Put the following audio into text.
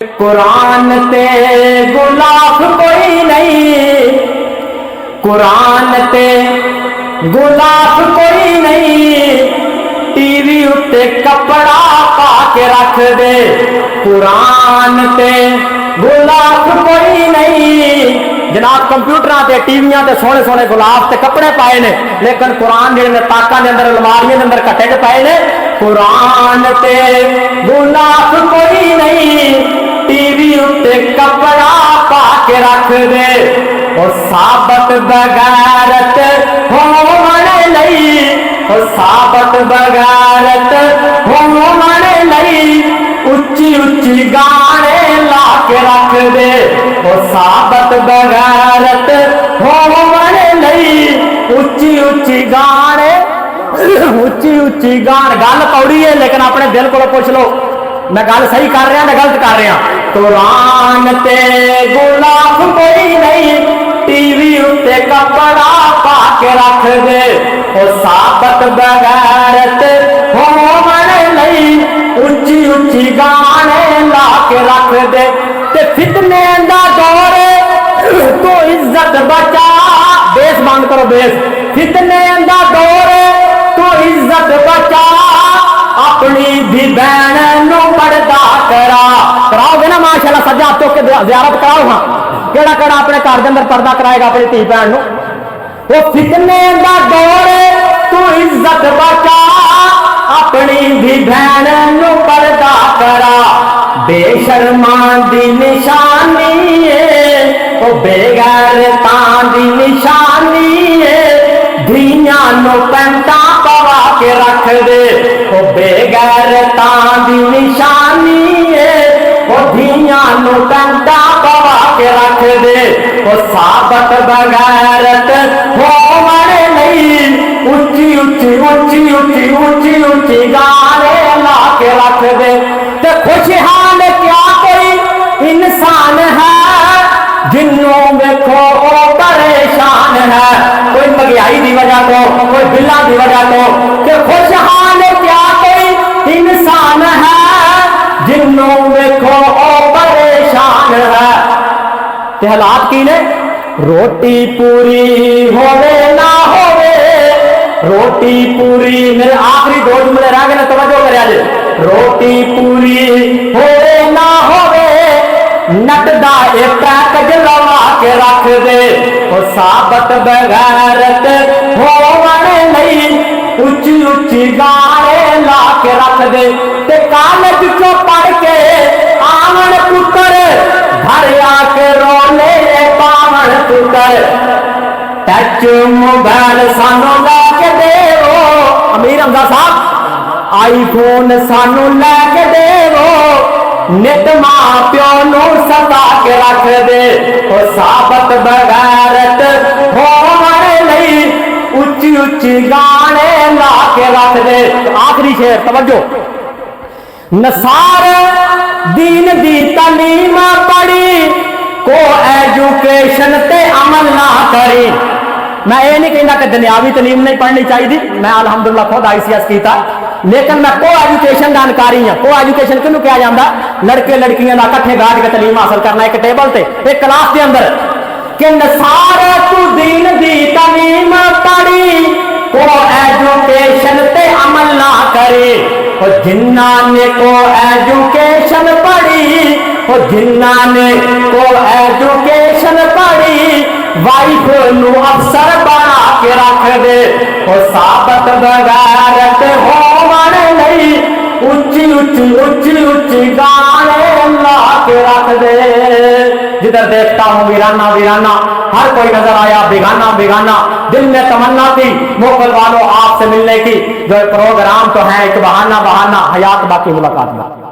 कुरान ते गुलाफ कोई नहीं, कुरान ते गुलाफ कोई नहीं, टीवी उत्ते कपड़ा पा के रख दे। कुरान ते गुलाफ कोई नहीं। जनाब कंप्यूटर ते टीवियां ते सोने सोने गुलाफ ते कपड़े पाए ने, लेकिन कुरान जिहड़े ताकां दे अंदर अलमारियां दे अंदर कट्टे च पाए ने। कुरान ते गुलाफ कोई नहीं, टीवी उत्ते कपड़ा पा के रख दे। और साबत बगैरत होवण लई, और साबत बगैरत होवण लई, उच्ची उच्ची गाने ला के रख दे। और साबत बगैरत होवण लई, उच्ची उच्ची गाने, उच्ची उच्ची गान। गल कौड़ी है लेकिन अपने दिल को पुछ लो, मैं गल सही कर रहा मैं गलत कर रहा। कुरान ते गुलाफ कोई नहीं, टीवी उत्ते कपड़ा पा के रख दे। और साबत बगैरत होवण लई, उच्ची उच्ची गाने ला के रख दे। ते फितने दा दौर तो इज्जत बचा, बेस बंद करो बेस। फितने दा दौर तो इज्जत बचा, अपनी भी बहन नू पर्दा करा। कराओगे ना माशाल्लाह, सजा चुक के ज़ियारत कराओ। हाँ केड़ा केड़ा अपने घर के अंदर पर्दा कराएगा अपनी धी भैन नू। वो फितने दा दौर तू इज्जत बचा, अपनी भी बहन नू पर्दा करा। बेशर्मा दी निशानी है, वो बेगैरतां दी निशानी है, धियां नू पैंटा पवा के रख दे। वो बेगैरतां दी निशानी है, वो धियां नू पैंटा पवा के रख दे। वो साबत बगैरत होवण लई, उच्ची उच्ची उच्ची उच्ची उच्ची उच्ची गाने ला के रख दे। ते खुशहाल क्या कोई इंसान है, जिन्हों देखो वो परेशान है। कोई महंगाई की वजह तो, कोई बिल्ला की वजह तो। कि खुशहाल क्या कोई इंसान है, जिन्हों देखो वो परेशान है। ते हालात की ने, रोटी पूरी होवे ना होवे, रोटी पूरी। मेरे आखिरी दो जुमले रह गए, तवज्जो करिया जे। रोटी पूरी होवे ना होवे, नटदा एक पैकेज लवा के रख दे। और साबत बगैरत होवण लई, उच्ची उच्ची गाने ला के रख दे। ते कॉलेज चो पढ़ के आवन पुत्र, घर आके रोने पावन पुत्र। टच मोबाइल सानू लैके देवो, अमीर हमजा साहब आईफोन सानू लैके देवो, नित मां प्यो नू सता के रख दे। और साबत बगैरत होवण लई, उच्ची उच्ची गाने ला के रख दे। आखिरी शेर तवज्जो। नसार दीन दी तालीम पढ़ी, को एजुकेशन ते अमल ना करी। मैं ये नहीं कहना कि दुनियावी तालीम नहीं पढ़नी चाहिए, मैं अल्हम्दुलिल्लाह खुद ICS किया, लेकिन मैं को एजुकेशन का अनकारी हाँ। को एजुकेशन किनू कहा जाता? लड़के लड़कियां का कट्ठे बैठ के तालीम हासिल करना एक टेबल से, एक क्लास के अंदर। कि नसार तू दीन दी तालीम पढ़ी, को एजुकेशन ते अमल ना करे। और जिन्ना ने को एजुकेशन पढ़ी, और जिन्ना ने को एजुकेशन पढ़ी, वाइफ नू अफसर बना के रख दे। और साबत बगैरत होवण लई, उच्ची उच्ची उच्ची उच्ची गाने ला के रख दे। जिधर देखता हूँ वीराना वीराना, हर कोई नजर आया बेगाना बेगाना। दिल में तमन्ना थी मोकल वालों आपसे मिलने की, जो प्रोग्राम तो है एक बहाना बहाना, हयात बाकी मुलाकात में।